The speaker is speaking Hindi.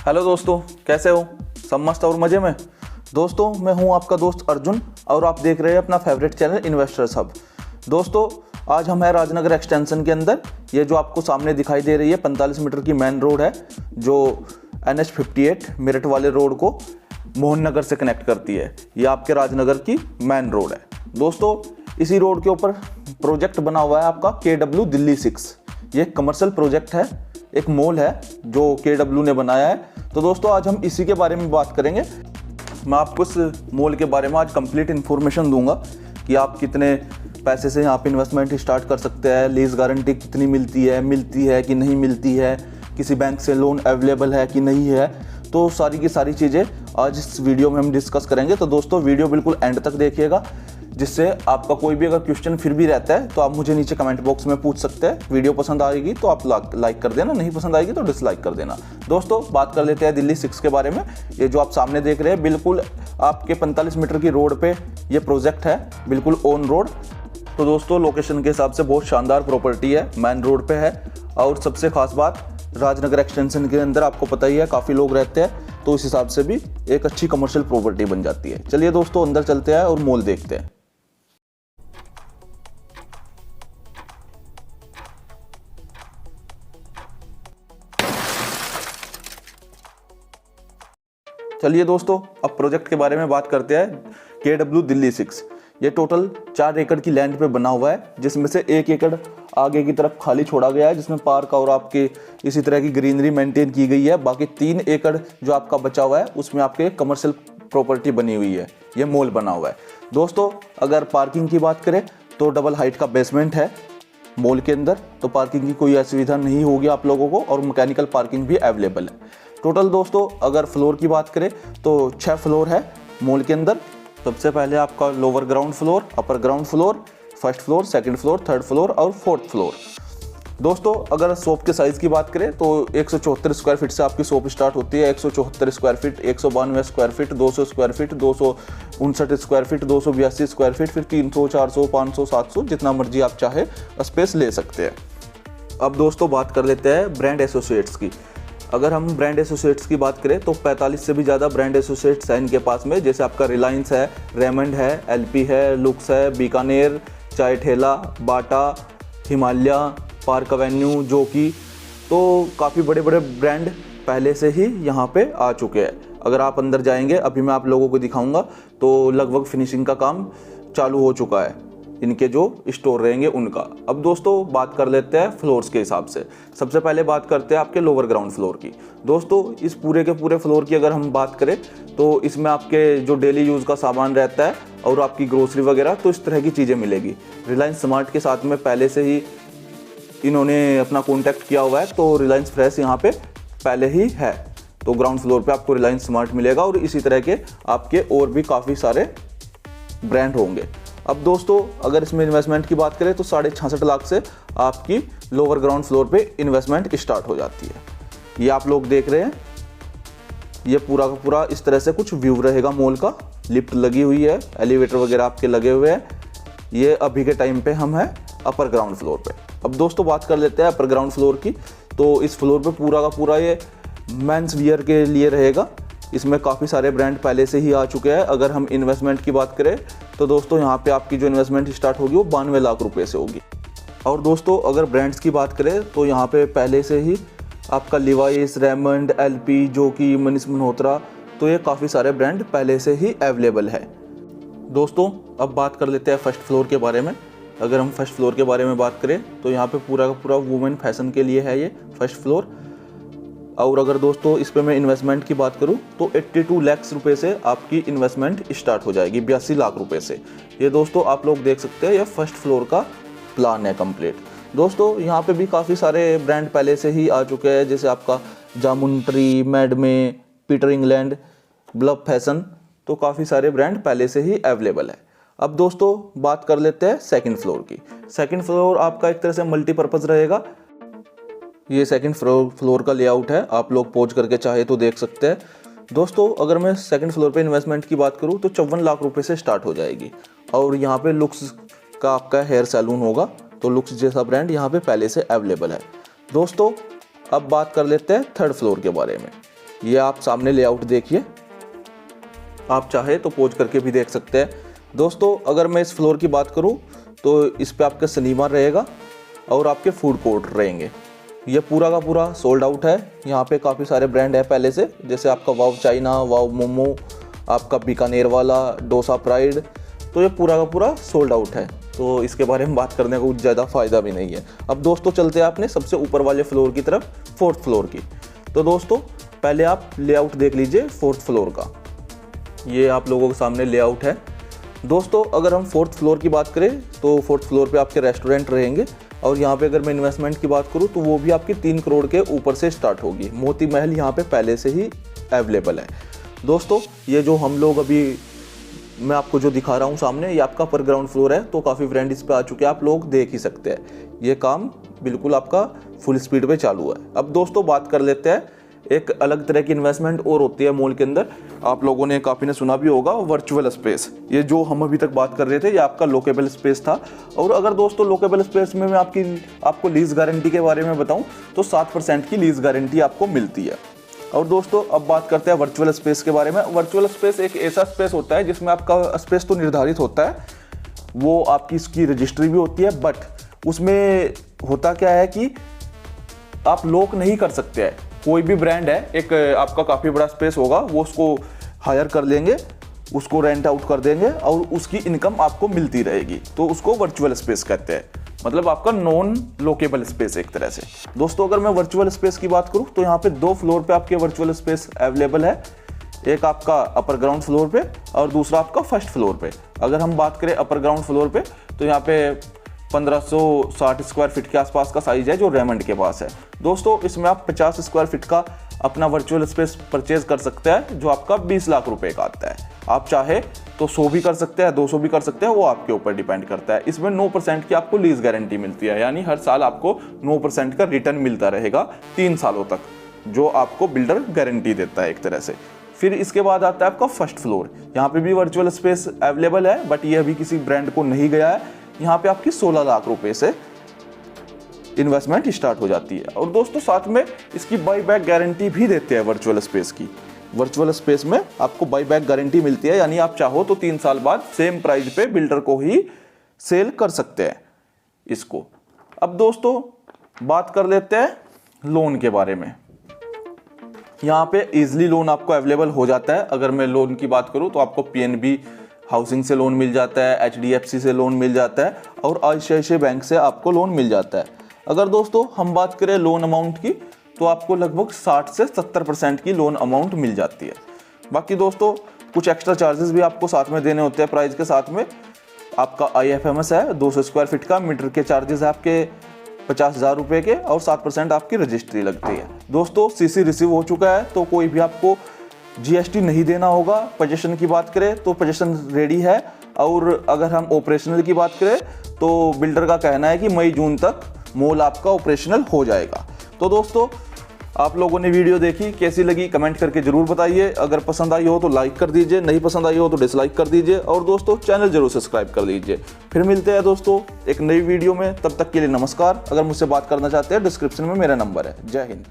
हेलो दोस्तों, कैसे हो? सब मस्त और मज़े में। दोस्तों, मैं हूं आपका दोस्त अर्जुन और आप देख रहे हैं अपना फेवरेट चैनल इन्वेस्टर्स हब। दोस्तों, आज हम हैं राजनगर एक्सटेंशन के अंदर। ये जो आपको सामने दिखाई दे रही है 45 मीटर की मेन रोड है, जो NH58 मेरठ वाले रोड को मोहन नगर से कनेक्ट करती है। ये आपके राजनगर की मेन रोड है। दोस्तों, इसी रोड के ऊपर प्रोजेक्ट बना हुआ है आपका KW दिल्ली 6। ये कमर्शियल प्रोजेक्ट है, एक मॉल है जो KW ने बनाया है। तो दोस्तों, आज हम इसी के बारे में बात करेंगे। मैं आपको इस मॉल के बारे में आज कंप्लीट इन्फॉर्मेशन दूंगा कि आप कितने पैसे से यहाँ पे इन्वेस्टमेंट स्टार्ट कर सकते हैं, लीज गारंटी कितनी मिलती है कि नहीं मिलती है, किसी बैंक से लोन अवेलेबल है कि नहीं है। तो सारी की सारी चीज़ें आज इस वीडियो में हम डिस्कस करेंगे। तो दोस्तों, वीडियो बिल्कुल एंड तक देखिएगा, जिससे आपका कोई भी अगर क्वेश्चन फिर भी रहता है तो आप मुझे नीचे कमेंट बॉक्स में पूछ सकते हैं। वीडियो पसंद आएगी तो आप लाइक कर देना, नहीं पसंद आएगी तो डिसलाइक कर देना। दोस्तों, बात कर लेते हैं दिल्ली 6 के बारे में। ये जो आप सामने देख रहे हैं, बिल्कुल आपके 45 मीटर की रोड पे ये प्रोजेक्ट है, बिल्कुल ऑन रोड। तो दोस्तों, लोकेशन के हिसाब से बहुत शानदार प्रॉपर्टी है, मेन रोड पे है। और सबसे खास बात, राजनगर एक्सटेंशन के अंदर आपको पता ही है काफ़ी लोग रहते हैं, तो इस हिसाब से भी एक अच्छी कमर्शियल प्रॉपर्टी बन जाती है। चलिए दोस्तों, अंदर चलते हैं और मॉल देखते हैं। चलिए दोस्तों, अब प्रोजेक्ट के बारे में बात करते हैं। KW दिल्ली 6 ये टोटल 4 एकड़ की लैंड पे बना हुआ है, जिसमें से 1 एकड़ आगे की तरफ खाली छोड़ा गया है, जिसमें पार्क और आपके इसी तरह की ग्रीनरी मेंटेन की गई है। बाकी 3 एकड़ जो आपका बचा हुआ है, उसमें आपके कमर्शियल प्रॉपर्टी बनी हुई है, ये मॉल बना हुआ है। दोस्तों, अगर पार्किंग की बात करें तो डबल हाइट का बेसमेंट है मॉल के अंदर, तो पार्किंग की कोई असुविधा नहीं होगी आप लोगों को, और मैकेनिकल पार्किंग भी अवेलेबल है। टोटल दोस्तों, अगर फ्लोर की बात करें तो 6 फ्लोर है मॉल के अंदर। सबसे पहले आपका lower ground floor, upper ground floor, first floor, second floor, third floor और फोर्थ फ्लोर। दोस्तों, अगर शॉप के साइज़ की बात करें तो 174 स्क्वायर फीट से आपकी शॉप स्टार्ट होती है। 174 square feet, 192 square feet, 200 square feet, 259 square feet, 282 square feet, फिर 300, 400, 500, 700, जितना मर्जी आप चाहे स्पेस ले सकते हैं। अब दोस्तों, बात कर लेते हैं ब्रांड एसोसिएट्स की। अगर हम ब्रांड एसोसिएट्स की बात करें तो 45 से भी ज़्यादा ब्रांड एसोसिएट्स हैं इनके पास में, जैसे आपका रिलायंस है, रेमंड है, LP है, लुक्स है, बीकानेर, चाय ठेला, बाटा, हिमालय, पार्क एवेन्यू, जोकी। तो काफ़ी बड़े बड़े ब्रांड पहले से ही यहाँ पे आ चुके हैं। अगर आप अंदर जाएंगे, अभी मैं आप लोगों को दिखाऊंगा, तो लगभग फिनिशिंग का काम चालू हो चुका है इनके जो स्टोर रहेंगे उनका। अब दोस्तों, बात कर लेते हैं फ्लोर्स के हिसाब से। सबसे पहले बात करते हैं आपके लोअर ग्राउंड फ्लोर की। दोस्तों, इस पूरे के पूरे फ्लोर की अगर हम बात करें तो इसमें आपके जो डेली यूज़ का सामान रहता है और आपकी ग्रोसरी वगैरह, तो इस तरह की चीज़ें मिलेगी। रिलायंस स्मार्ट के साथ में पहले से ही इन्होंने अपना कॉन्टैक्ट किया हुआ है, तो रिलायंस फ्रेश यहाँ पे पहले ही है। तो ग्राउंड फ्लोर पे आपको रिलायंस स्मार्ट मिलेगा और इसी तरह के आपके और भी काफ़ी सारे ब्रांड होंगे। अब दोस्तों, अगर इसमें इन्वेस्टमेंट की बात करें तो 66.5 लाख से आपकी लोअर ग्राउंड फ्लोर पे इन्वेस्टमेंट स्टार्ट हो जाती है। ये आप लोग देख रहे हैं, ये पूरा का पूरा इस तरह से कुछ व्यू रहेगा मॉल का। लिफ्ट लगी हुई है, एलिवेटर वगैरह आपके लगे हुए हैं। ये अभी के टाइम पे हम हैं अपर ग्राउंड फ्लोर पे। अब दोस्तों, बात कर लेते हैं अपर ग्राउंड फ्लोर की। तो इस फ्लोर पे पूरा का पूरा ये मेंस वियर के लिए रहेगा। इसमें काफ़ी सारे ब्रांड पहले से ही आ चुके हैं। अगर हम इन्वेस्टमेंट की बात करें तो दोस्तों, यहाँ पे आपकी जो इन्वेस्टमेंट स्टार्ट होगी वो 92 लाख रुपए से होगी। और दोस्तों, अगर ब्रांड्स की बात करें तो यहाँ पे पहले से ही आपका लिवाइस, रेमंड, LP, जोकी, मनीष मल्होत्रा, तो ये काफ़ी सारे ब्रांड पहले से ही अवेलेबल है। दोस्तों, अब बात कर लेते हैं फर्स्ट फ्लोर के बारे में। अगर हम फर्स्ट फ्लोर के बारे में बात करें तो यहाँ पे पूरा का पूरा वुमेन फैशन के लिए है ये फर्स्ट फ्लोर। और अगर दोस्तों इस पे मैं इन्वेस्टमेंट की बात करूं तो 82 लाख रुपए से आपकी इन्वेस्टमेंट स्टार्ट हो जाएगी, 82 लाख रुपए से। ये दोस्तों आप लोग देख सकते हैं, ये फर्स्ट फ्लोर का प्लान है कंप्लीट। दोस्तों, यहाँ पे भी काफ़ी सारे ब्रांड पहले से ही आ चुके हैं, जैसे आपका Jamun tree, Madame, Peter England, ब्लब फैशन, तो काफ़ी सारे ब्रांड पहले से ही अवेलेबल है। अब दोस्तों, बात कर लेते हैं सेकंड फ्लोर की। सेकंड फ्लोर आपका एक तरह से मल्टीपर्पज़ रहेगा। ये सेकंड फ्लोर का लेआउट है, आप लोग पहुंच करके चाहे तो देख सकते हैं। दोस्तों, अगर मैं सेकंड फ्लोर पे इन्वेस्टमेंट की बात करूं तो 54 लाख रुपए से स्टार्ट हो जाएगी। और यहाँ पे लुक्स का आपका हेयर सैलून होगा, तो लुक्स जैसा ब्रांड यहाँ पे पहले से अवेलेबल है। दोस्तों, अब बात कर लेते हैं थर्ड फ्लोर के बारे में। ये आप सामने लेआउट देखिए, आप चाहे तो पोज करके भी देख सकते हैं। दोस्तों अगर मैं इस फ्लोर की बात करूं तो इस पे आपका सिनेमा रहेगा और आपके फूड कोर्ट रहेंगे। ये पूरा का पूरा सोल्ड आउट है। यहाँ पे काफ़ी सारे ब्रांड है पहले से, जैसे आपका वाव चाइना, वाव मोमो, आपका बीकानेर वाला, डोसा प्राइड, तो ये पूरा का पूरा सोल्ड आउट है। तो इसके बारे में बात करने का कुछ ज़्यादा फ़ायदा भी नहीं है। अब दोस्तों चलते हैं अपने सबसे ऊपर वाले फ्लोर की तरफ, 4th फ्लोर की। तो दोस्तों पहले आप लेआउट देख लीजिए 4th फ्लोर का। ये आप लोगों के सामने लेआउट है। दोस्तों अगर हम 4th फ्लोर की बात करें तो 4th फ्लोर पे आपके रेस्टोरेंट रहेंगे और यहाँ पे अगर मैं इन्वेस्टमेंट की बात करूँ तो वो भी आपकी 3 करोड़ के ऊपर से स्टार्ट होगी। मोती महल यहाँ पे पहले से ही अवेलेबल है। दोस्तों ये जो हम लोग अभी मैं आपको जो दिखा रहा हूँ सामने, ये आपका पर ग्राउंड फ्लोर है, तो काफ़ी फ्रेंड इस पे आ चुके हैं, आप लोग देख ही सकते हैं। ये काम बिल्कुल आपका फुल स्पीड पे चालू है। अब दोस्तों बात कर लेते हैं, एक अलग तरह की इन्वेस्टमेंट और होती है मॉल के अंदर, आप लोगों ने काफ़ी ने सुना भी होगा, वर्चुअल स्पेस। ये जो हम अभी तक बात कर रहे थे ये आपका लोकेबल स्पेस था। और अगर दोस्तों लोकेबल स्पेस में मैं आपको लीज गारंटी के बारे में बताऊं तो 7% की लीज गारंटी आपको मिलती है। और दोस्तों अब बात करते हैं वर्चुअल स्पेस के बारे में। वर्चुअल स्पेस एक ऐसा स्पेस होता है जिसमें आपका स्पेस तो निर्धारित होता है, वो आपकी इसकी रजिस्ट्री भी होती है, बट उसमें होता क्या है कि आप लॉक नहीं कर सकते हैं। कोई भी ब्रांड है, एक आपका काफ़ी बड़ा स्पेस होगा, वो उसको हायर कर लेंगे, उसको रेंट आउट कर देंगे और उसकी इनकम आपको मिलती रहेगी, तो उसको वर्चुअल स्पेस कहते हैं। मतलब आपका नॉन लोकेबल स्पेस एक तरह से। दोस्तों अगर मैं वर्चुअल स्पेस की बात करूं तो यहाँ पे 2 फ्लोर पे आपके वर्चुअल स्पेस अवेलेबल है, एक आपका अपर ग्राउंड फ्लोर पे और दूसरा आपका फर्स्ट फ्लोर पे। अगर हम बात करें अपर ग्राउंड फ्लोर पे तो यहाँ पे 1560 स्क्वायर फीट के आसपास का साइज है जो रेमंड के पास है। दोस्तों इसमें आप 50 स्क्वायर फीट का अपना वर्चुअल स्पेस परचेज कर सकते हैं जो आपका 20 लाख रुपए का आता है। आप चाहे तो 100 भी कर सकते हैं, 200 भी कर सकते हैं, वो आपके ऊपर डिपेंड करता है। इसमें 9% की आपको लीज गारंटी मिलती है, यानी हर साल आपको 9% का रिटर्न मिलता रहेगा 3 सालों तक, जो आपको बिल्डर गारंटी देता है एक तरह से। फिर इसके बाद आता है आपका फर्स्ट फ्लोर। यहाँ पे भी वर्चुअल स्पेस अवेलेबल है, बट ये अभी किसी ब्रांड को नहीं गया है। यहाँ पे आपकी 16 लाख रुपए से इन्वेस्टमेंट स्टार्ट हो जाती है। और दोस्तों साथ में इसकी बाई बैक गारंटी भी देते हैं वर्चुअल स्पेस की। वर्चुअल स्पेस में आपको बाई बैक गारंटी मिलती है, यानी आप चाहो तो 3 साल बाद सेम प्राइस पे बिल्डर को ही सेल कर सकते हैं इसको। अब दोस्तों बात कर लेते हैं लोन के बारे में। यहाँ पे इजीली लोन आपको अवेलेबल हो जाता है। अगर मैं लोन की बात करूँ तो आपको पीएनबी हाउसिंग से लोन मिल जाता है, एचडीएफसी से लोन मिल जाता है और आईसीआईसीआई बैंक से आपको लोन मिल जाता है। अगर दोस्तों हम बात करें लोन अमाउंट की तो आपको लगभग 60 से 70% की लोन अमाउंट मिल जाती है। बाकी दोस्तों कुछ एक्स्ट्रा चार्जेस भी आपको साथ में देने होते हैं प्राइस के साथ में। आपका IFMS है 200 स्क्वायर फीट का, मीटर के चार्जेस है आपके 50,000 रुपये के और 7% आपकी रजिस्ट्री लगती है। दोस्तों CC रिसीव हो चुका है तो कोई भी आपको GST नहीं देना होगा। पोजीशन की बात करें तो पोजीशन रेडी है, और अगर हम ऑपरेशनल की बात करें तो बिल्डर का कहना है कि मई जून तक मॉल आपका ऑपरेशनल हो जाएगा। तो दोस्तों आप लोगों ने वीडियो देखी, कैसी लगी कमेंट करके जरूर बताइए। अगर पसंद आई हो तो लाइक कर दीजिए, नहीं पसंद आई हो तो डिसलाइक कर दीजिए, और दोस्तों चैनल जरूर सब्सक्राइब कर लीजिए। फिर मिलते हैं दोस्तों एक नई वीडियो में, तब तक के लिए नमस्कार। अगर मुझसे बात करना चाहते हैं डिस्क्रिप्शन में मेरा नंबर है। जय हिंद।